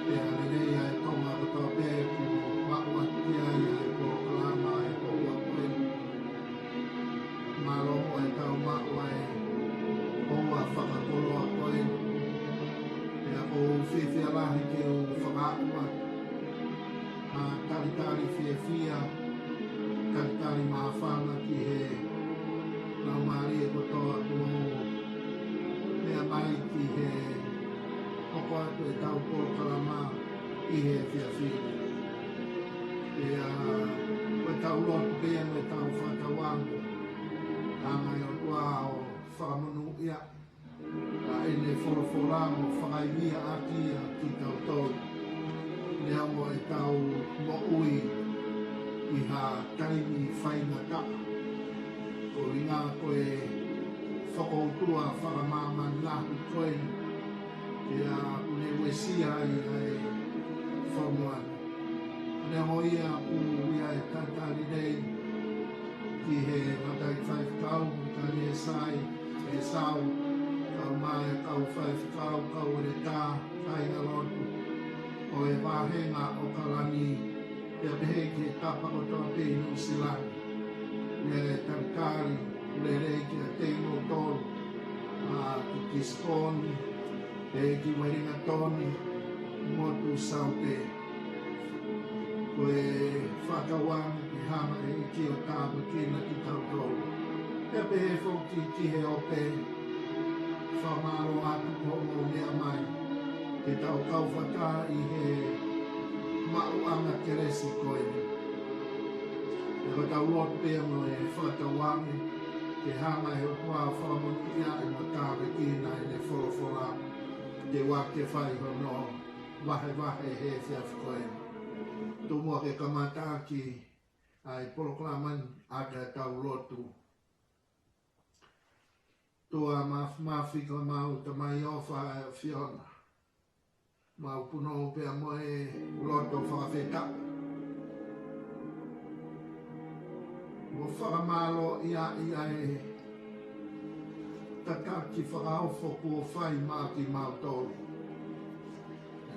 Pe alelei ai tonga katoa pe ku makua kia i po kalama e po wakwe. Malomo e tau makua e oua whakakoloa koe. Pea ko whiwhia lahi ke o whakaakua. A taritari whiawhia, taritari maawhana ki he nau maari e kotoa mo mea mai ki he oko atu e tau polo kalama i he whiawhia. Pea koe tau lotu pea me tau whakawangu. Angai o tua o whakamunu ia. A ene whorowhoramo whakaimia akia ki tau tau. Lea mo e tau mo ui i ha taimi whainga ka. Ko ringa koe whakoutua whakamāman lahu koe. Ia une wesia i ai whamuan. Ne hoia u ia e tatari nei ki he matai whaifkau, tani e sai, e sau, kau mai, kau whaifkau, kau ere tā, kai ngalotu. O e wāhenga o kalani, e pehe ki e tapakotoa te New Zealand. Ne tarikari, le rei ki a te ino tolu, ki kiskoni, e ki weringa toni, motu saute. Ko e whakawang ki hama e ki o tāma kina ki tau tolu. E pehe whoki ki he ope, whamaro atu po o mea mai. Ke tau kauwhata i he mauanga keresi koe. E ko tau lotu pia mo e whakawangi, ke hama e o kua whamakia i mo tāma kina i ne wholofora. Te wake whai hono, wahe wahe he whiaf koe. Tumua ke kamata ki ai poloklaman ada tau lotu. Tua mawhika mau tamai ofa e Fiona. Mau puno pia mo e loto whakawheta. Mo whakamalo ia e tataki whakaofo kua whai maki mau tolu.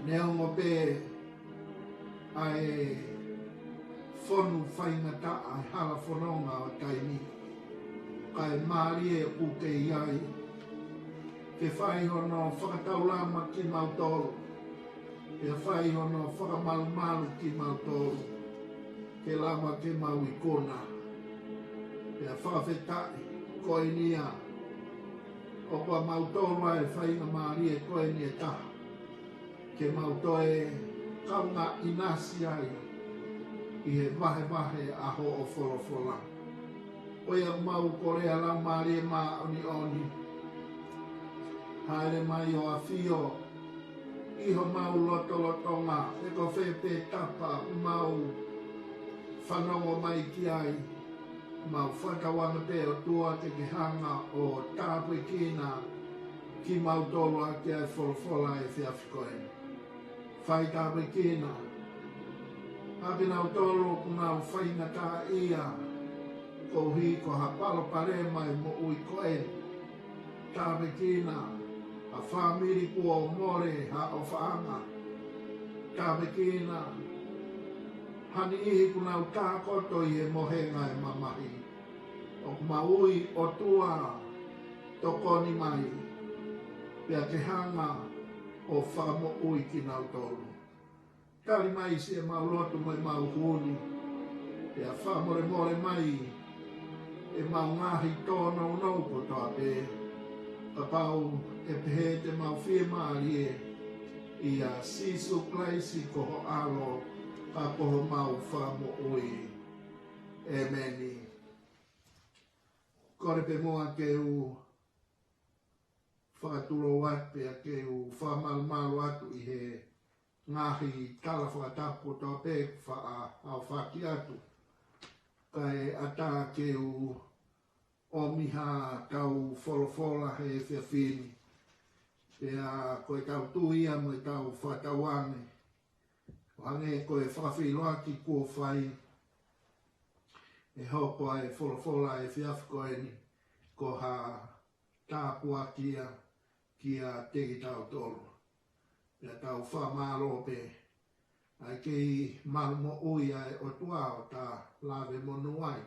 Neo mo pe ai whonu whaingata ai hala whanonga o taimi. Kai maari e uke iai. Ke whai hono whakataulama ki mau tolu. Ke whai hono whakamalumalu ki mau tolu. Ke lama ke mau ikona. Ke whakawhetai koe nia. O kua mau tolu ai whainga maari e koe nia taha. Ke mau toe kaunga inasi ai. I he wahe aho o wholofola. Oia mau korea lau maari e maa oni. Haere mai o a whio. Iho mau lotonga. E ko whepe tapa mau whanongo mai ki ai. Mau whakawanga te o tua te ke hanga o tāpui kina. Ki mau tolu a te ai wholofola e whiawhikoe. Whai tāpui kina. Api nau tolu nau whaina tā ia. Ko hi ko hapalo pare mai mo ui koe. Tāwe kina. A whamiri kua o more ha o whaanga. Tāwe kina. Hani ihi kunau tā koto i e mohenga e mamahi. O maui o tua tokoni mai. Pea ke hanga o whamo ui ki nau tolu. Tari mai si e mau lotu mai mau huni. Pea whamore more mai. E mau ngahi tōna unau ko toa pe. Ka pau e pehe te mau whie maari e. I a sisu klaisi koho alo. Ka koho mau whamo ui. E meni. Kore pe moa ke u. Whakaturo wape a ke u. Whamalu atu i he. Ngahi tala whakatapu toa pe. Au whaki atu. Kai ata ke u. O miha tau wholofola he whiawhini. Pea koe tau tuia mo i tau whatawange. Hange koe whawhiloaki kua whai. E hoko ai wholofola e whiawhikoeni. Ko ha tāpua kia tegi tau tolu. Pea tau whamaro pe. Ai kei marumo ui ai o tua o ta lawe monu ai.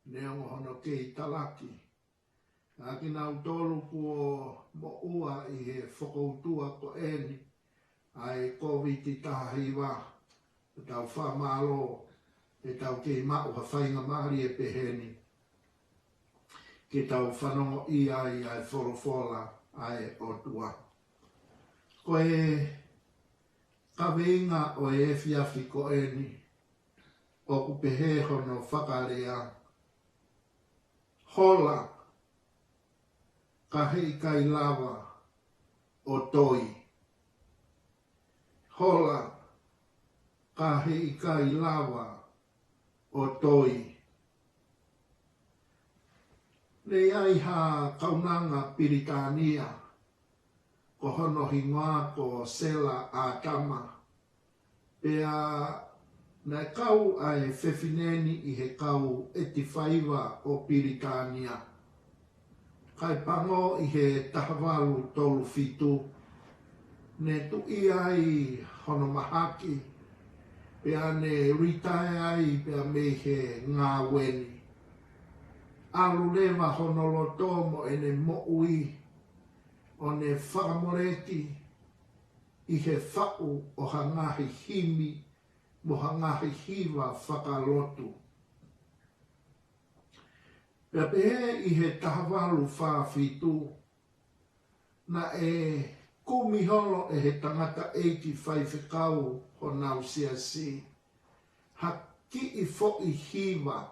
Neongo hono kei talaki. Aki nau tolu kuo mo ua i he whakoutua ko eni. Ai COVID taha hiwa. Tau whamaro. E tau kei mau ha whainga maari e peheni. Ke tau whanongo i ai whorofola ai o tua. Koe kaweinga o e fiafi ko eni. O kupehe hono whakarea. Hola. Ka hei kai lava o toi. Hola. Ka hei kai lava o toi. Nei ai ha kaunanga Piritania, ko hono hingoa ko sela a tama. Pea na kau ai whewhineni i he kau etiwhaiva o Piritania. Kai pango i he tahawalu tolu fitu. Ne tu i ai hono mahaki. Pea ne ritai ai pea me he ngā weni. Alu lewa honoloto mo ene mo ui. O ne whakamoreki i he whau o hangahi himi mo hangahi hiwa whakalotu. Pea pehe i he tahawalu whawhitu na e kumiholo e he tangata eiki whaifekau ho nau siasi. Ha ki i fo i hiwa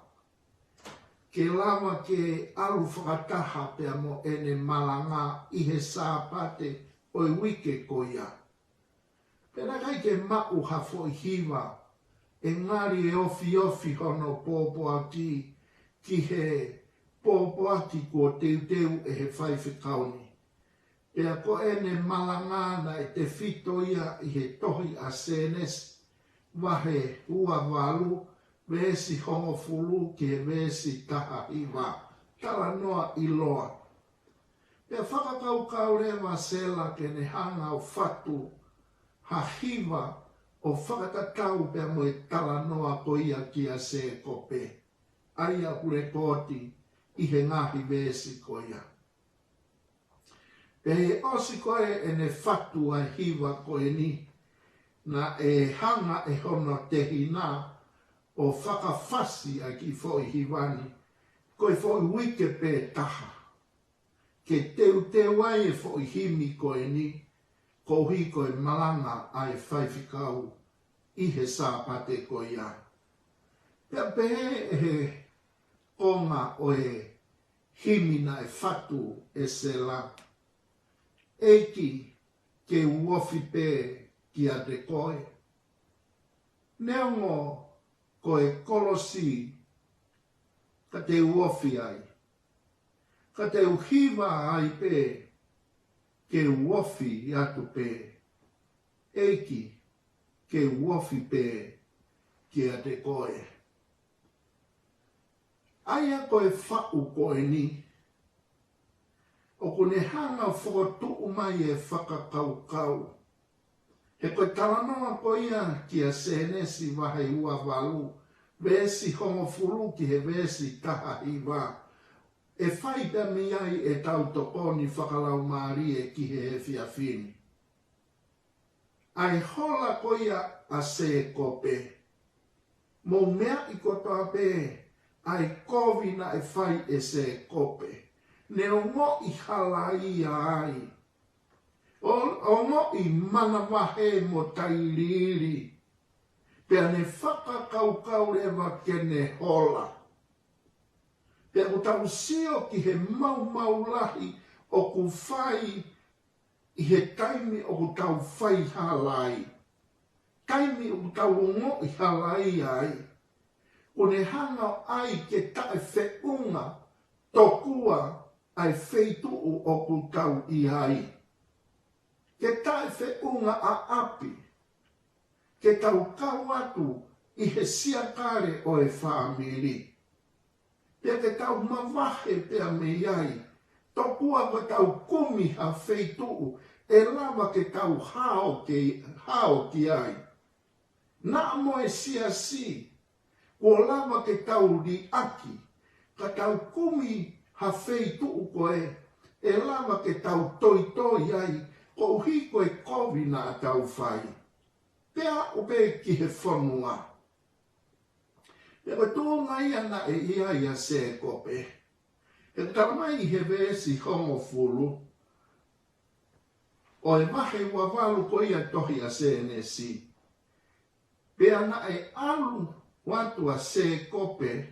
ke lama ke alu whakataha pea mo ene malanga i he sāpate o i wike koia. Pena kai ke mau ha fo i hiwa e ngari e ofi hono pōpoaki ki he pōpoaki ko teu e he whaifekauni. Pea ko ene malangana e te whito ia i he tohi a senes wahe ua walu vesi hongo fulu ki he vesi taha iwa. Tala noa i loa. Pea whakakau rewa sela ke ne hanga o whatu ha hiwa o whakatatau pea mo e tala noa ko ia ki a se kope. Aia ure koti i he ngahi vesi ko ia. Pea he osi koe e ne whatu a hiwa ko e ni na e hanga e hono te hina o whakawhasi a ki fo i hiwani, koe fo i wike pē taha. Ke teu ai e fo i himi koe ni, ko hi koe malanga ai whaifikau i he sāpate koe ia. Pea pehe e he konga o e himina e whatu e se la. Eiki ke uofi pē ki a te koe. Neongo koe kolosi ka te uofi ai. Ka te uhiwa ai pē ke uofi i atu pē. Eiki ke uofi pē ki a te koe. Aia koe whau koe ni. O kone hanga whakotu mai e whakakaukau. He koe talanoa ko ia ki a senesi wahai ua walu, vesi hongo furu ki he vesi taha iwa. E whaita mi ai e tau tokoni whakalau maari e ki he whiawhini. Ai hola ko ia a se kope. Mo mea i kotoa pē, ai kovina e whai e se kope. Ne o ngo i halai ai. O ngo i mana wahe mo tairiri. Pea ne whakakaukau rewa ke ne hola. Pea o tau sio ki he mau lahi o ku whai i he taimi o ku tau whai halai. Taimi o ku tau ngo i halai ai. O ne hanga ai ke tae whiunga tokua ai wheituu o ku tau i ai. Ke tae whiunga a api. Ke tau kau atu i he siakare o e whaamiri. Pea ke tau mawahe pea me iai. Tokua ko tau kumi ha wheituu e lava ke kau hao ki ai. Na mo e si, ko lava ke kau li aki, ka kau kumi ha fei tuu koe, e lava ke kau toi ai, ko hiko e kovi na kau fai. Pea o pe ki he whanua. E koe tōnga ia na e ia se kope. E taramai he vesi hongo fulu, o e mahe wawalu ko ia tohi a CNC. Pea na e alu watu a se kope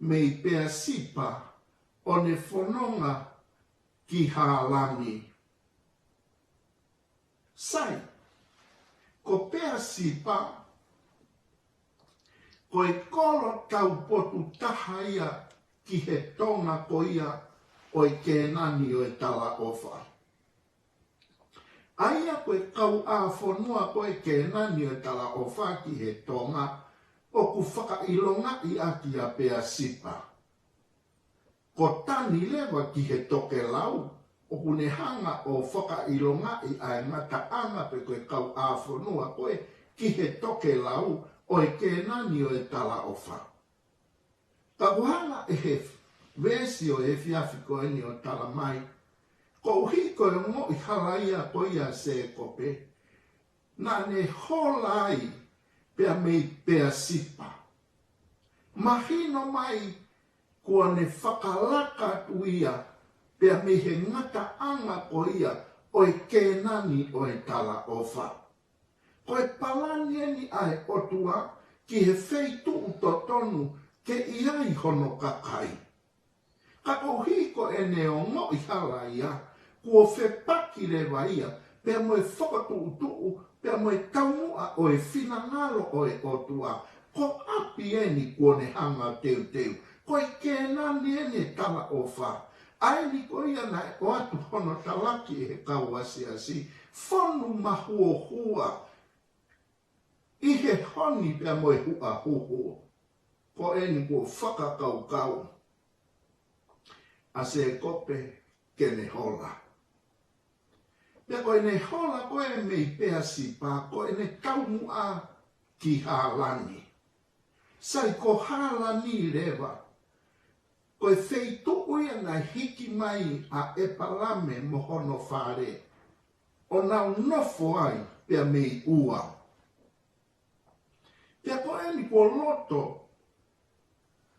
me i pea sipa o ne whanonga ki hālangi. Sai, ko pea sipa, ko e kolo kau potu taha ia ki he tonga ko ia o e kēnani o e tala ofa. Aia koe kau a whanua koe kēnani o e tala ofa ki he tonga o ku whakailonga i aki a pea sipa. Ko tani lewa ki he toke lau o kune hanga o whakailonga i ai ngata anga pe koe kau a whanua koe ki he toke lau o e kēnani o e tala ofa. Ka kuhanga e he vesi o e fiafi koe ni o tala mai, ko hiko e mo i halaia koe ia se kope, na ne holai pea mei pea sipa. Mahino mai kua ne whakalaka tuia pea mei he ngata anga koe ia o e kēnani o e tala ofa. Ko e palani ni ai otua ki he feitu utotonu ke iai hono kakai. Kako hiko e neo mo i halaia, kua whepaki lewa ia, pea mo e whakatu pea mo e taumua o e whinangalo o e otua, ko api eni kua ne hanga teu. Ko e kēnani eni e tala ofa. Ai ni ko ia na o atu hono talaki e he kau asi, whanu mahua. I he honi pea mo e hua huhu. Ko eni kua whakakau. A se kope ke ne hola. Pea koe ne hola koe mei pea sipa, koe ne kaumua ki hālani. Sai ko hālani rewa, koe feitu uia na hiki mai a epalame mohono whare, o nau nofo ai pea mei ua. Pea koe ni ko loto,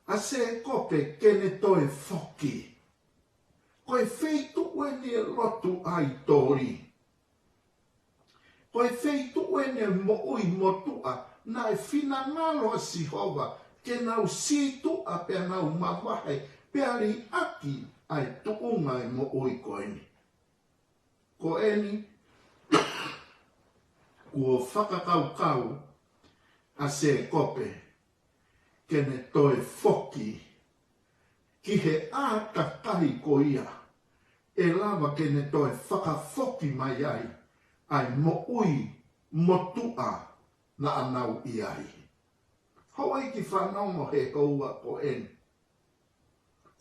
a se kope ke ne toe foki. Koe feitu ue ni lotu ai tori. Koe feitu ue ni mo'ui motua na e whinangalo a Sihova ke nau situ a pea nau mawahe pea ri aki ai tuunga e mo'ui koeni. Ko eni kua whakakau a se kope ke ne toe foki ki he ātakahi ko ia, e lava ke ne toe whakafoki mai ai mo'ui motua na anau iai. Hoi ki whanongo he koua ko eni.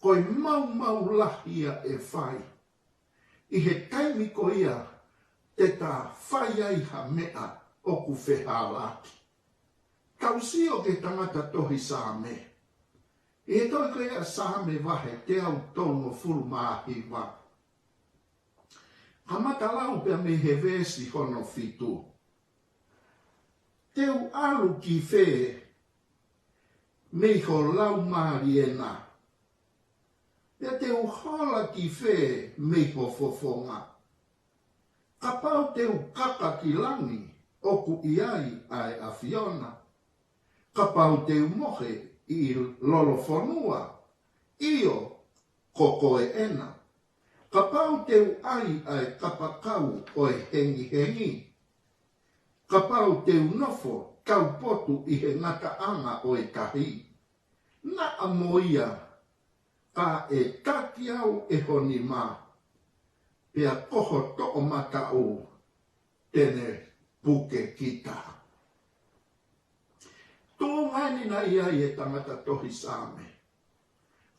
Koe mau lahia e whai. I he taimi ko ia te tā whai ai ha mea o ku whehālaki. Kausi o ke tangata tohi sāme. I he toi koe a sāme wahe te au tongo furu māhiwa. Kamata lau pia me he vesi hono fitu. Teu alu ki whē me ho lau māriena. Pia teu hola ki whē me ho fofonga. Ka pau teu kaka ki langi oku iai ai a Fiona. Ka pau teu mohe i lolo whanua, io koko e ena. Ka pau teu ai ai kapakau o e hengi. Ka pau teu nofo kau potu i he ngata anga o e kahi. Na amoia, ka e taki au e honi mā. Pea koho to'o mata o tene puke kita. Tō ngani na ia i e tangata tohi sāme.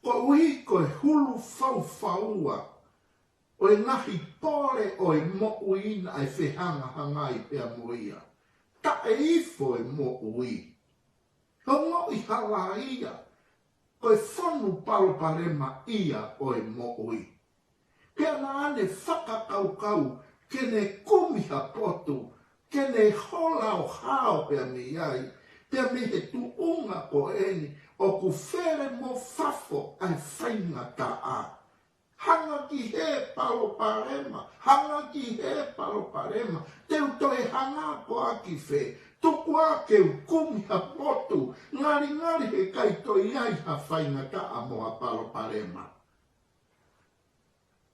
Ko ui ko e hulu whauwhaua O e ngahi pole o e mo uina ai whehanga hangai pia moia. Ta e ifo e mo ui. Ho mo i hala ia. Ko e whanu paloparema ia o e mo ui. Pia na ane whakakaukau kene kumiha potu. Kene hola o hao pia mi ai. Pia mi he tu unga ko eni. O ku where mo fafo ai whainga ta a. Hanga ki he paloparema, hanga ki he paloparema, teu toi hanga ko aki whe, tuku ake u kumi ha potu, ngari he kai toi ai ha whainga ka a moa paloparema.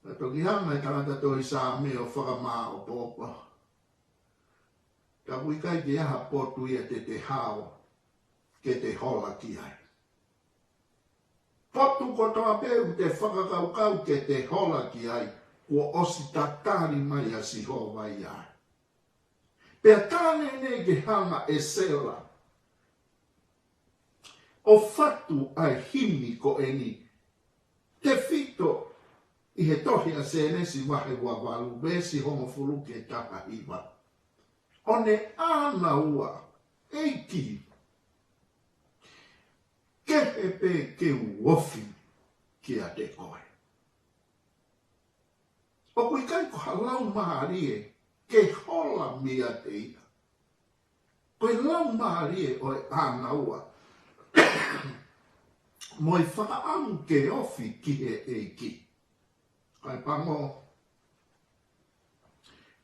Na toki hanga e karata toi sa me o whakamaa o popo. Ka hui kai ki aha potu ia te hao, ke te hola ki ai. Potu ko toa peu te whakakaukau ke te hola ki ai, kua osi tatari mai a si hova i ai. Pea tāne ne ke hanga e sela, o fatu ai himi ko eni, te fito i he tohi a se nesi wahe wawalu, besi homo fulu ke taka iwa. O ne ana ua, eiki, kehepe ke uofi ki a te koe. O kui kai ko halau maharie ke hola mi a te ia. Koe lau maharie o e ana ua. Mo i whakaamu ke ofi ki he eiki. Kai pango.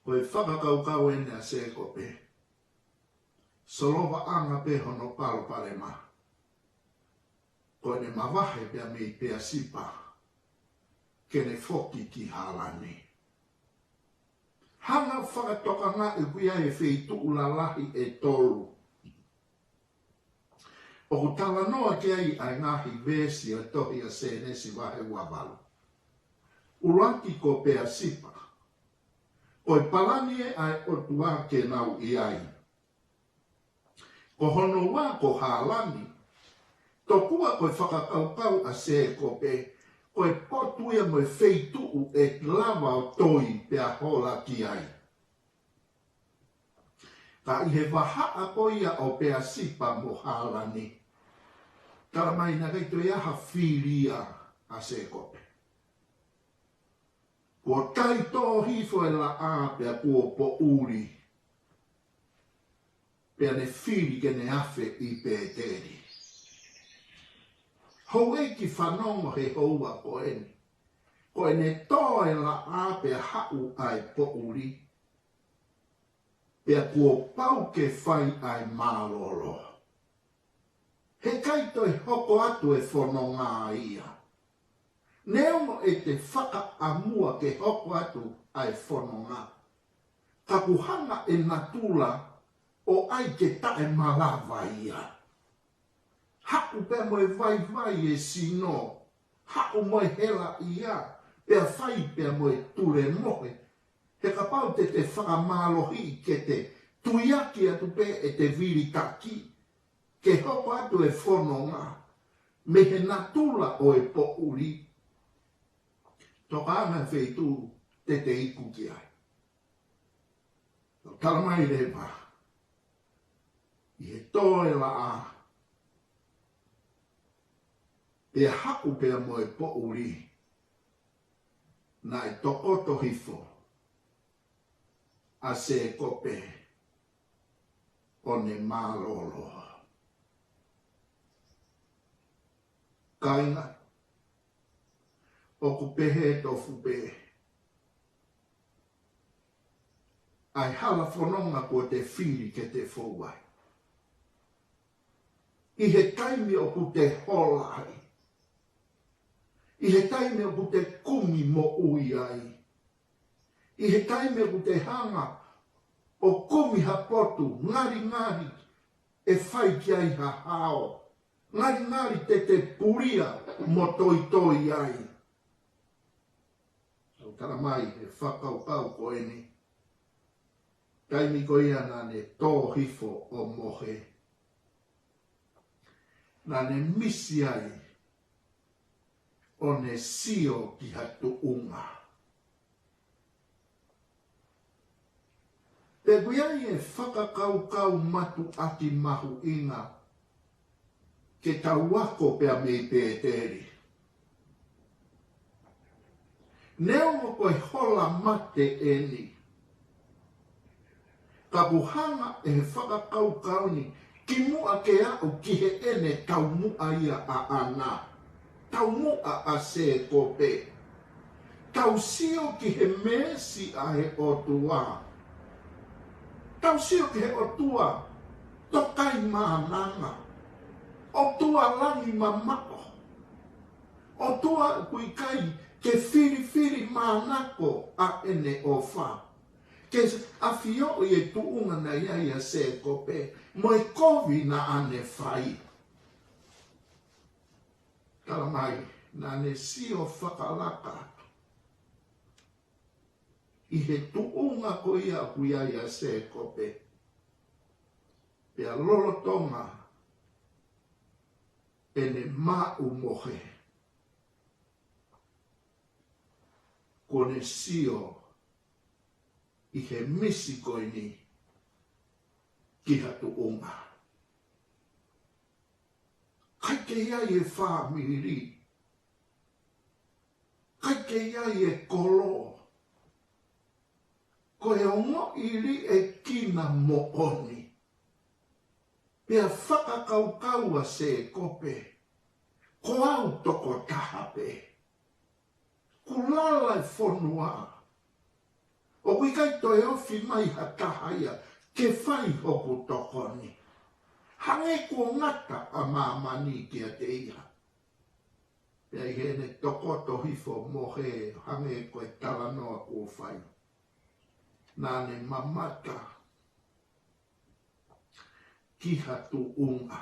Koe whakakaukau ene a se kope. Solova anga pe hono palo pare maha. Ko ne mawahe pia mei pia sipa, ke ne foki ki halani. Hanga whakatoka ngā e kuia e wheitu ulalahi e tolu. O ku tala noa ke ai ai ngahi vesi o tohi a se nesi wahe wawalu. Uranki ko pia sipa, o e palani e ai o tua ke nau i ai. Ko hono wā ko halani, tokua koe whakakaukau a se kope, koe potuia moe wheituu e lava o toi pia hola ki ai. Ka i he wahaa koia o pia sipa mo halani. Tara mai na kei toi aha whiria a se kope. Kua tai tō hifo e la a pia kua po uri. Pia ne whiri ke ne awhe i pēteri. Hou e ki whanongo he houa ko eni. Ko ene toe la ape hau ai po uri. Pea kua pau ke whai ai mālolo. He kaito e hoko atu e whanonga ia. Neongo e te whaka amua ke hoko atu ai whanonga. Ka kuhanga e natula o ai ke tae malawa ia. Haku pia moe vai e sino. Haku moe hela ia. Pia whai pia moe ture moe. He ka pau te whakamalohi ke te tuiaki atu pe e te viri taki. Ke hoko atu e whanonga. Me he natula o e po uri. Toka ana wheitu te iku ki ai. Kalamai rewa. I he toe la a. E haku pea moe po uri. Na e tokoto hifo. A se kope. O ne mālolo. Kainga. O ku pehe tofu pe. Ai hala whanonga ko te whiri ke te whauai. I he taimi o ku te holai. I he taime o te kumi mo ui ai. I he taime o te hanga o kumi ha potu, ngari e whai ki ai ha hao. Ngari te puria mo toi ai. So tara mai e whakaukau ko eni. Taimi ko ia nane tō hifo o mohe. Nane misi ai. O ne sio ki hatu unga. Pe guiai e whakakaukau matu ati mahu inga ke tauako pe a mei pēteri. Neo mo koe hola mate eni. Ka buhanga e he whakakaukau ni ki mua ke au ki he ene tau mua ia a ana. Tau mua a se kope. Tau sio ki he mesi a he otua. Tau sio ki he otua. Tokai maananga. Otua langi mamako. Otua kuikai ke firi manako a ene o wha. Ke afio i e tuunga na ia se kope. Mo e kovi na ane whai. Kala mai, na ne sio whakalaka. I he tuunga ko ia kuia se kope. Pea lolotonga ene mau mohe. Kone sio i he misi koe ni ki hatu unga. Kai ke iai e wha miri. Kai ke iai e kolo. Koe ongo iri e kina mo oni. Pea whakakaukaua se kope. Ko au toko tahape. Kulala e whonua. O wikai toi ofi mai hatahaya ke whai hoku tokoni. Hange ko ngata a mamani ki a te iha. Pea i hene toko tohifo mohe hange koe talanoa ko whai. Nane mamata ki hatu unga.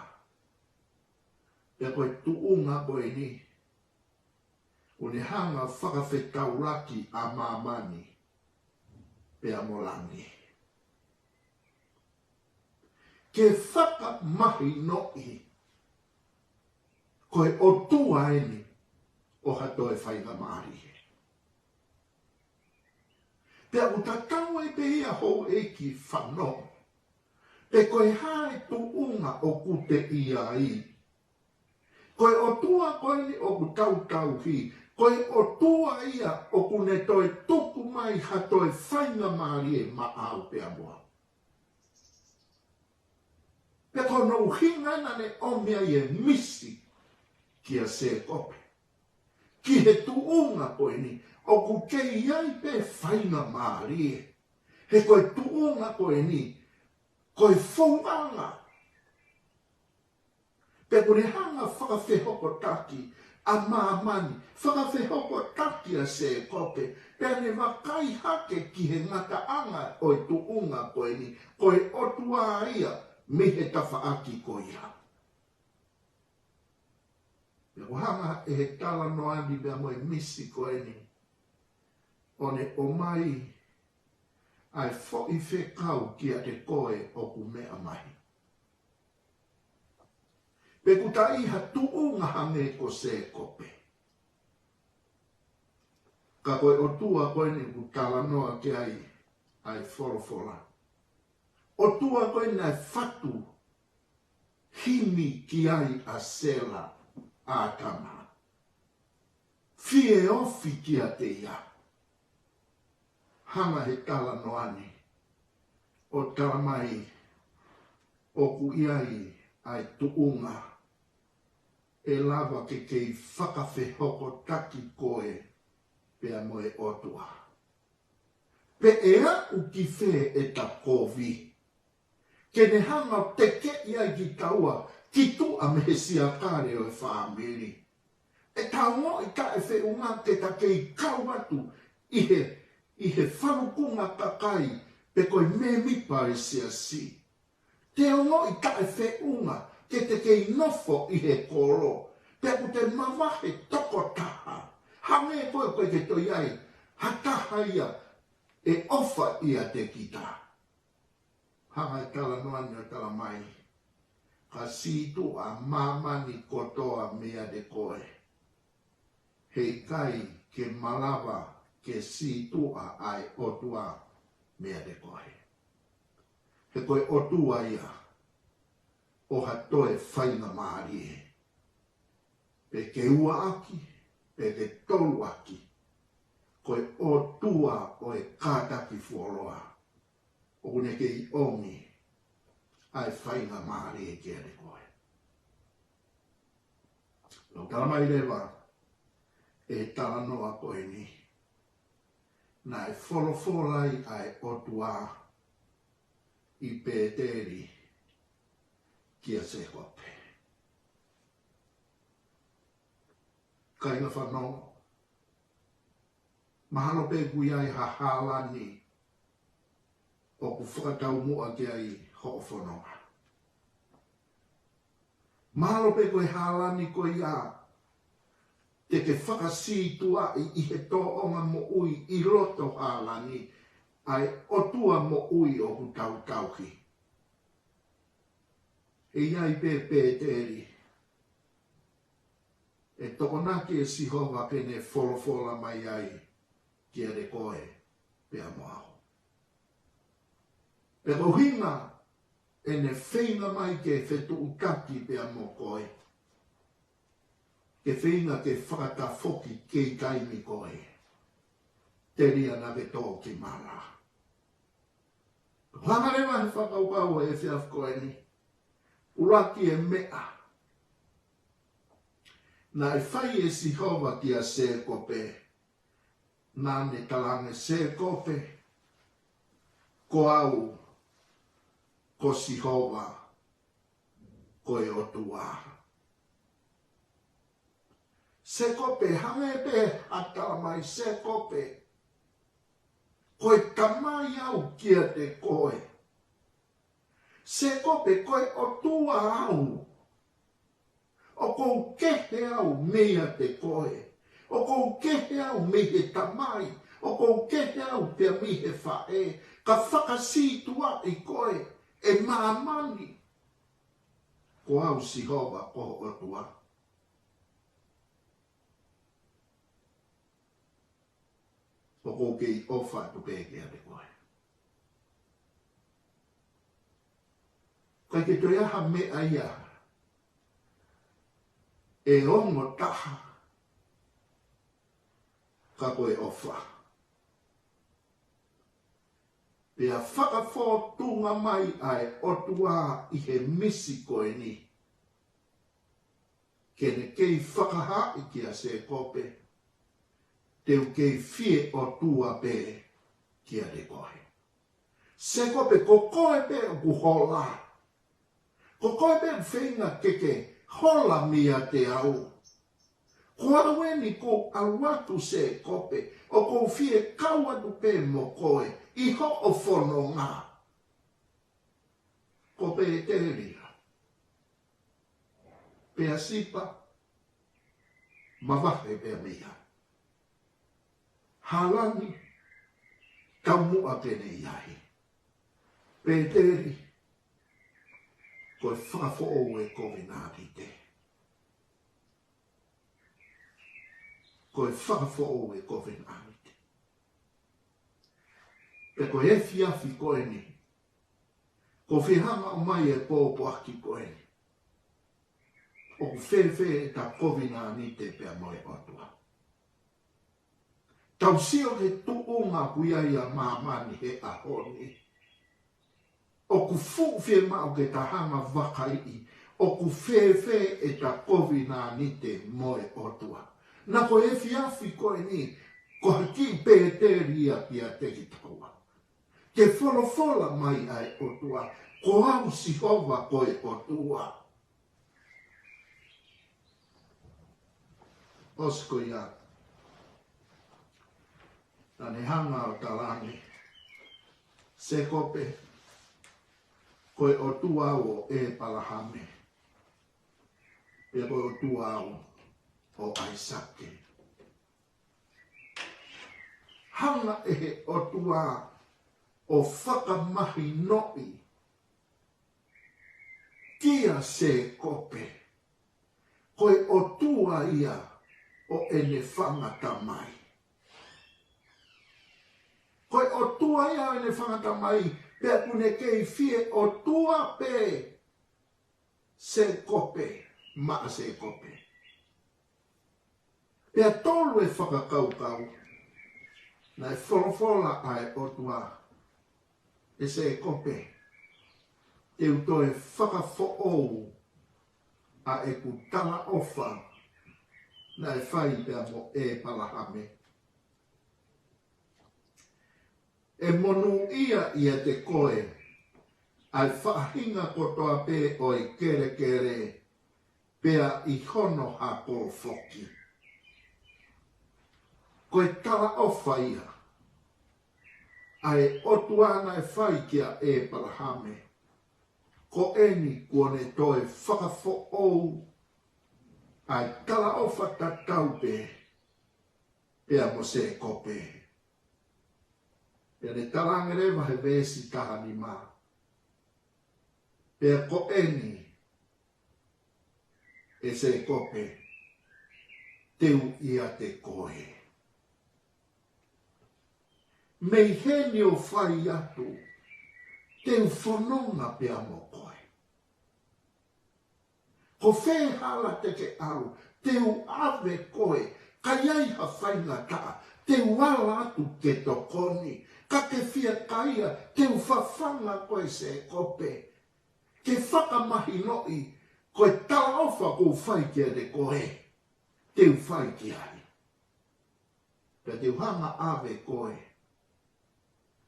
Pea koe tu unga koe ni. Une hanga whakawhetauraki a mamani. Pea molangi. Ke whaka mahi noi. Koe o tua eni o hatoe whaiga maari. Pea utatau e pe ia hou e ki whano. Pe koe hae tu unga o kute ia i. Koe o tua koe ni o kutau hi. Koe o tua ia o kune toi tuku mai hatoe whainga maari e maau pea moa. Pe kono uhinga nane omia i e misi ki a se kope. Ki he tu unga koe ni o kuke iai pe whainga maari e. He koe tu unga koe ni koe whonganga. Pe kune hanga whakawhehoko taki a mamani, whakawhehoko taki a se kope, pea ne wakai hake ki he ngata anga o tu unga koe ni, koe otua ia, me he tawhaaki ko ia. Pea hanga e he tala noani mea moe misi koe ni, one o mai ai fo i whekau ki a te koe o ku mea mai. Pe kuta iha tuunga hange ko se kope. Ka koe o tua koe ni ku tala noa ke ai whorofora. O tua koe ni ai whatu himi ki ai a sela a tama. Fie ofi ki a te ia. Hanga he tala noani. O tala mai o ku iai ai tuunga. E lava ke kei whakawhehoko taki koe pea moe otua. Pe ea u ki whe e ta kovi. Ke ne hanga teke ia ki taua ki tu a mehesia kare o e whaamiri. E taongo i ka e whe unga te ta kei kau atu i he whanukunga kakai pe koe me mipa e sia si. Te ongo i ka e whe unga ke te kei nofo i he koro. Pe ku te mawahe toko taha. Hange koe koe ke toi ai. Hataha ia e ofa ia te kita. Hanga e tala noani o tala mai. Ka situ a mamani kotoa mea de koe. Hei kai ke malawa ke situ a ai otua mea de koe. He koe o tua ia. O hatoe whainga maari e. Pe ke ua aki, pe ke tolu aki. Koe o tua o e kātaki fuoloa. O kune ke i ongi. Ai whainga maari e kia re koe. No talamai rewa. E tala noa koe ni. Na e wholofolai ai o tua. I pēteri. Kia se kope. Kainga whanau. Mahalo pe kui ai ha hālani. O ku whakatau mua ki ai ho whanau. Mahalo pe koe hālani koe ia. Te ke whakasitua i he tō onga mo ui i roto hālani. Ai otua mo ui o ku tau tauhi. E iai pe teri. E toko naki e sihova pene wholofola mai ai ki ere koe pe amoao. Pe rohinga e ne whainga mai ke whetu ukaki pe amo koe. Ke whainga ke whakata foki ke i kaimi koe. Teri ana ke tō ki mara. Hangarewa he whakaukau e whiaf koe ni. Uraki e mea. Na e whai e sihova ki a se kope. Nā ne talange se kope. Ko au. Ko sihova. Ko e otua. Se kope hange pe atala mai se kope. Ko e tamai au kia te koe. Se kope koe otua au. O kou kehe au mea te koe. O kou kehe au mehe tamai. O kou kehe au te mihe whae. Ka whakasitua i koe e maamani. Ko au sihova ko otua. O kou kei ofa tu pēkea te koe. Kai ke toi aha mea ia. E ongo taha. Ka koe ofa. Pea whakawhotunga mai ai otua i he misi koe ni. Kene kei whakaha i kia se kope. Teu kei fie otua pe kia de koe. Se kope ko koe pe o kuhola. Ko koe pe whenga keke hola mia te au. Ko aweni ko awatu se kope. O ko fie kawadu pe mo koe. I ho o whono ngā. Ko pe te ria. Pe a sipa. Mawahe pe a mia. Halani. Kamua pene iahi. Pe te ria. Ko e whakafo o e kovinati te. Ko e whakafo o e kovinati te. Pe ko e fiafi koe ni. Ko whihanga o mai e pōpo aki koe ni. O ku whewhe e ta kovinati te pe a moe atua. Tau sio ke tuunga kuia ia mamani he ahoni. O ku fuwhie mao ke tahanga wakai. O ku whewhe e ta kovina ni te moe otua. Na ko e fiafi koe ni, ko haki pēteria kia te ki taua. Ke wholofola mai ai otua, ko au sihova koe otua. Osko ia. Nane hanga o talangi. Se kope. Koe o tuau e palahame. E koe o tuau o Aisake. Hanga e o tua o whakamahi noi. Kia se kope. Koe o tua ia o ene whangata mai. Koe o tua ia o ene whangata mai. Pea kune kei fie o tua pe se kope, maa se kope. Pea tolu e whakakaukau, na e wholofola ai o tua e se kope. Te uto e whakafoou a e kutala ofa na e whai pea mo e palahame. E monu ia te koe, ai whahinga kotoa pe o i kere kere, pea i hono hako foki. Koe tala ofa ia, ai otuana e whai kia e palahame, ko eni kuone toe whakafo ou, ai tala ofa tatau pe, pea mo se kope. Pea ne talangere wahe vesi taha ni maa. Pea ko eni e se kope teu ia te koe. Mei heni o whai atu teu whanonga pea mo koe. Ko whehala te ke au, teu ave koe, ka iai ha whainga taa, teu ala atu ke tokoni, ka te fia kaia, teu whawhanga koe se kope. Ke whakamahi noi, koe tala ofa kou whai kia te koe, teu whai kia ai. Ka teu hanga ave koe,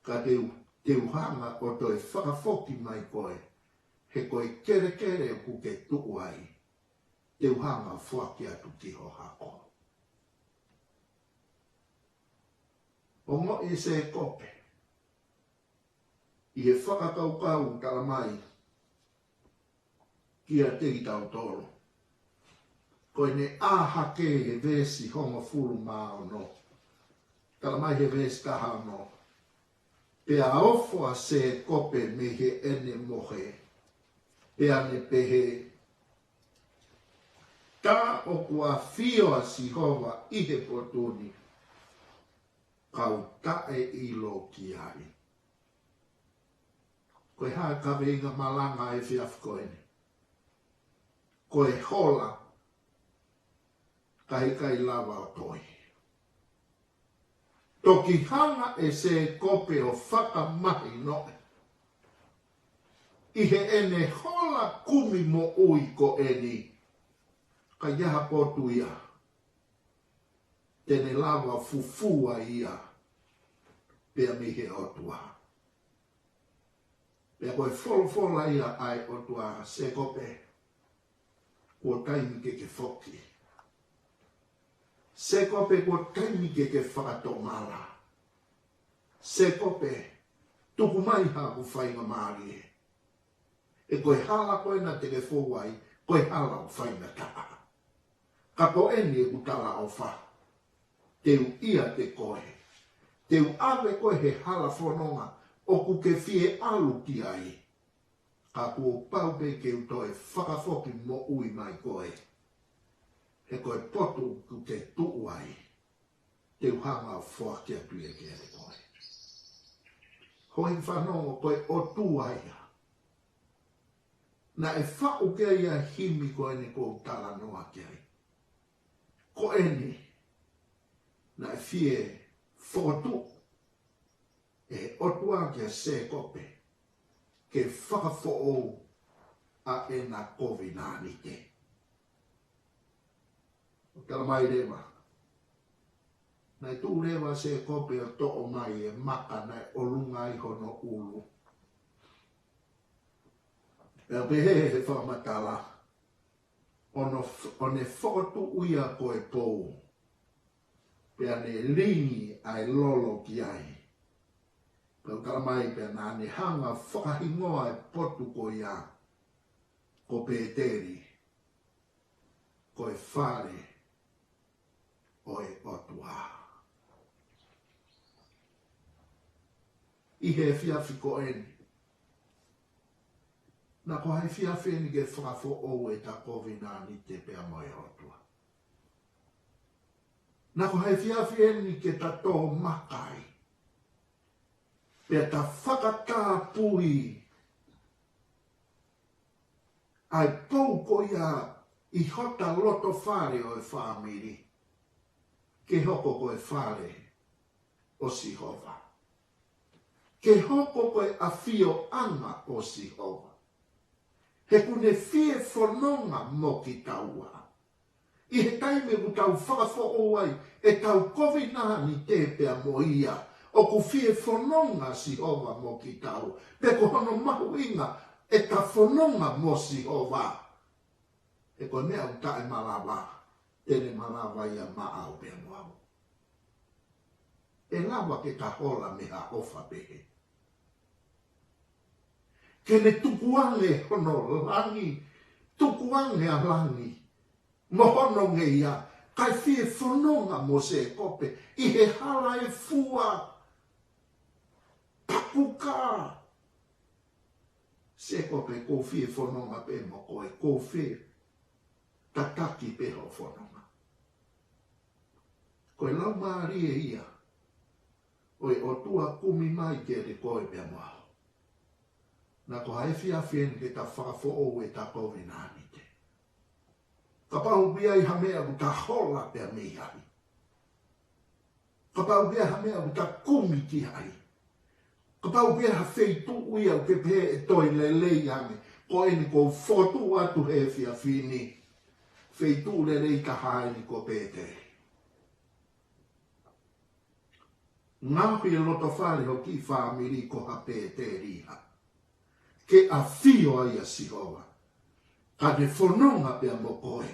ka teu hanga o toi whakafoki mai koe, he koe kere kere ku ke tuku ai, teu hanga whaki atu ki ho hako. O mo i se kope, i he whakakaukau tala mai, kia tegi tau toro. Koe ne āhake he vesi honga furu māo no, tala mai he vesi kaha no, pea ofua se kope me he ene mohe, pea ne pehe, tā o kua fioa si hova i he potuni, kau tae i lo ki ai. Koe hae kawe inga malanga e fiaf koene. Koe hola, kai kai lava o toi. Toki hanga e se kope o whakamahi noe. I he ene hola kumi mo ui ko eni, ka iaha potu ia, tene lava fufua ia, pea mihe otua. Pea koe wholofola ia ai otua se kope, kua taimi ke whoki. Se kope kua taimi ke whakatomara. Se kope, tuku mai haku whainga maari. E koe hala koe na te ke whowai, koe hala o whainga taa. Kapo eni e kutala o wha. Teu ia te koe. Teu ave koe he hala whanonga o ku ke fie alu ki ai. Ka kua paupe ke utoe whakafoki mo ui mai koe. He koe potu ku ke tuu ai. Teu hanga o whaki atu e ke ere koe. Hoi whanonga koe o tu ai. Na e whau ke ia himi koe ne kou tala noa ke ai. Ko eni, na e fie whotu, e otua kia se kope, ke whakafoo a e na kovi nani te. O tala mai rewa, na e tu rewa se kope o to'o mai e maka na e olunga i hono ulu. E pehe he whamatala, o ne whotu uia koe pou, pea ne ringi ai lolo ki ai. Pea kalamai pea nā ne hanga whakahingoa e potu ko ia, ko pēteri, koe whare, oe otua. I he fiafi ko eni. Na ko hai fiafi eni ke whakafo o e ta kovi nani te pea moe otua. Na ko hai fiafi eni ke ta tō makai. Pea ta whakatā pui. Ai pou ko ia I hota loto whare o e whamiri. Ke hoko ko e whare o Sihova. Ke hoko ko e awhio anga o Sihova. He kune fie whanonga mo ki taua. I he taime ku tau whakawho o ai e tau kovina ni te pea mo ia. O ku fie whanonga Sihova mo ki tau. Pe ko hono mahu inga e ta whanonga mo Sihova. E ko mea u tae malawa. Tene malawa ia maa o pea mo au. E lawa ke ta hola meha ofa pehe. Kene tukuange hono langi. Tukuange a langi. Mohono nge ia. Kai fie whanonga mo se kope. I he hala e fua. Pakuka. Se kope ko fie whanonga pe mo koe. Ko fie. Tataki peho whanonga. Koe lau maari e ia. Oi o tua kumi mai ke re koe pia moa. Na ko hae fia fien ke ta whakafo o e ta koe nani te. Ka pau bia I hamea ku ta hola pia mei hai. Ka pau bia hamea ku ta kumi ki hai. Ka pau bia ha feitu uia u pepe e toi lelei ame. Ko eni ko fotu atu he fia fini. Feitu lelei ka hae ni ko pete. Ngahi e loto whare ho ki whamiri ko hape te riha. Ke a whio ai a Sihova. Ka ne whanonga pia mo koe.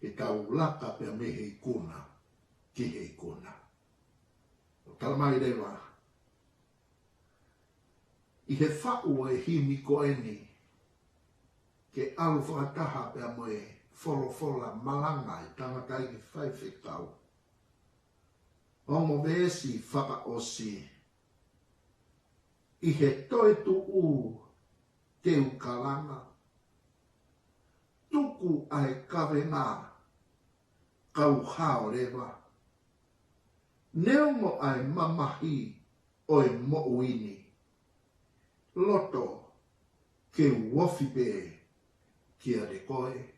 Ke tau laka pia me hei kuna. Ki hei kuna. O talamai rewa. I he whau e himi ko eni. Ke alu whakataha pia mo e. Wholofola malanga I tangatai ki whaiwhekau. Ongo vesi whaka osi. I he toe tu u teu kalanga. Tuku ai kawe ngā. Kau hao rewa. Neongo ai mamahi oi mo uini. Loto ke wofipe kia re koe.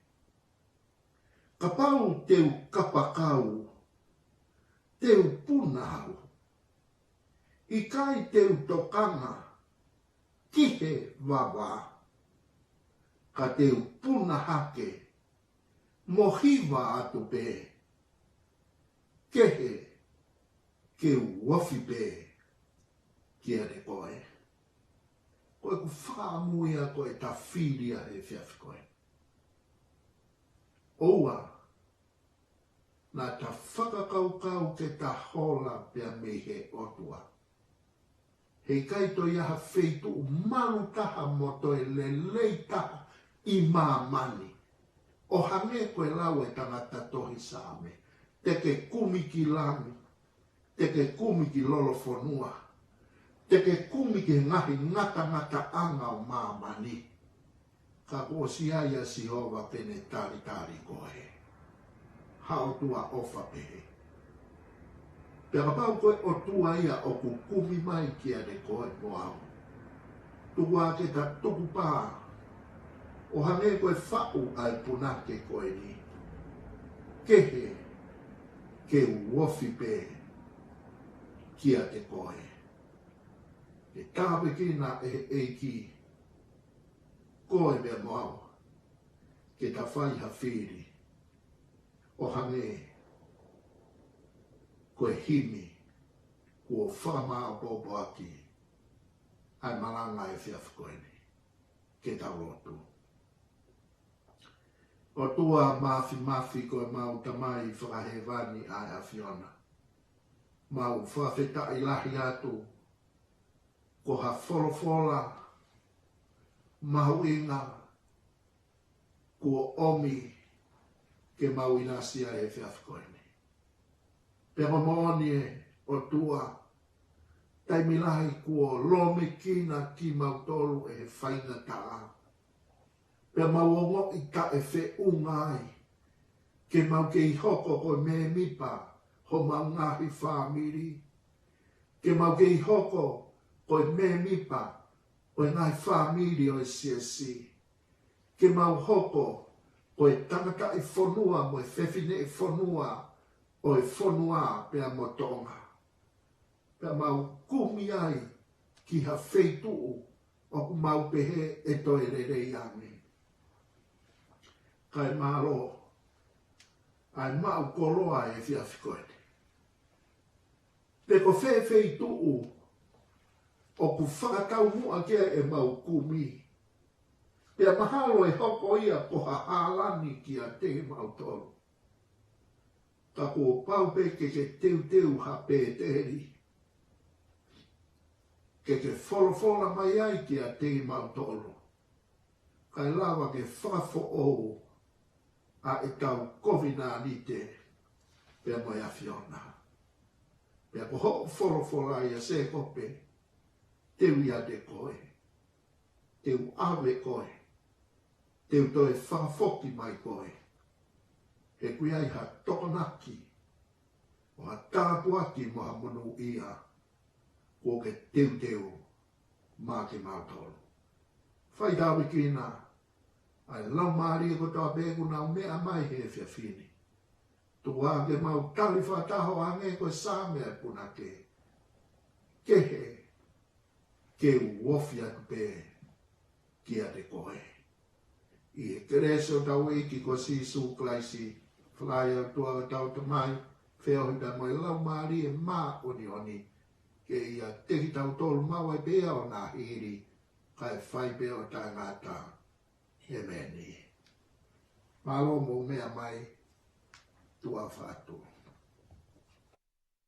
Ka pau teu kapakau, teu punahau. I kai teu tokanga, kihe wawa. Ka teu punahake, mohiwa atu pe. Kehe, ke wafi pe, kia re koe. Koe ku whaamuia koe ta whiria he whiawhi koe. Oua, na ta whakakaukau ke ta hola pia mehe otua. Hei kai to iaha feitu malu taha mo toi le leitaha I mamani. O hange koe lau e tangata tohi saame. Teke kumi ki lami. Teke kumi ki lolofonua. Teke kumi ki ngahi ngata anga o mamani. Ka ko sia ia Sihova pene tari koe. Hao tua ofa pehe. Pea pau koe o tua ia o kukumi mai kia de koe moau. Tua ke ta tuku pā. O hange koe whau ai punake koe ni. Kehe ke uofi pe kia te koe. Ke tāpe kina eiki. Koe mea moau, ke ta whai hawhiri, o hange, koe himi, kua whama o popo aki, ai malanga e whiawhikoeni, ke ta rotu. O tua mafi koe mau tamai whakahewani ai a Fiona. Mau whawheta I lahi atu, ko ha wholofola, mahuinga kua omi ke mauina sia e whiawhikoeni. Pema moonie o tua taimilahi kua lome kina ki mautolu e whainga taa. Pema wongo I ta e whe ungai ke mau ke I hoko koe me mipa ho maungahi whamiri. Ke mau ke i hoko o e me mipa o e ngai whamiri o e CSC. Ke mau hoko o e tangata i whonua mo e whewhine i whonua o e whonua pia mo tonga. Pia mau kumi ai ki ha wheituu o ku mau pehe e toi rerei ame. Kai maro, ai mau koroa e fia whikoete. Pe ko wheituu o ku whakatau mua kia e mau kumi. Pea mahalo e hoko ia ko haalani ki a te mau tolu. Ka ko paupe ke teu ha pēteri. Ke wholofola mai ai ki a te mau tolu. Kai lawa ke whafo ou a e tau kovina ni te pea mai a fiona. Pea ko ho wholofola ia se kope teu ia te koe. Teu awe koe. Teu toi whafoki mai koe. He kui ai ha tokonaki. O ha tāpuaki mo ha monu ia. Ko ke teu mā ke mautolu. Whai tāwi ki nā. Ai lau maari e ko tā pēku nā mea mai he fia fini. Tua ke mau tali whataho ange koe sāmea puna ke. Kehe. Ke uofi atu pē. Kia te koe. I e kereso tau iki ko sisu klaisi. Whai au tua tau te mai. Wheo hita mai lau maari e mā oni. Ke ia tehi tau tolu maua e pēa o nā hiri. Kai whai pēa o tā ngātā. He meni. Malo mo mea mai. Tua whātua.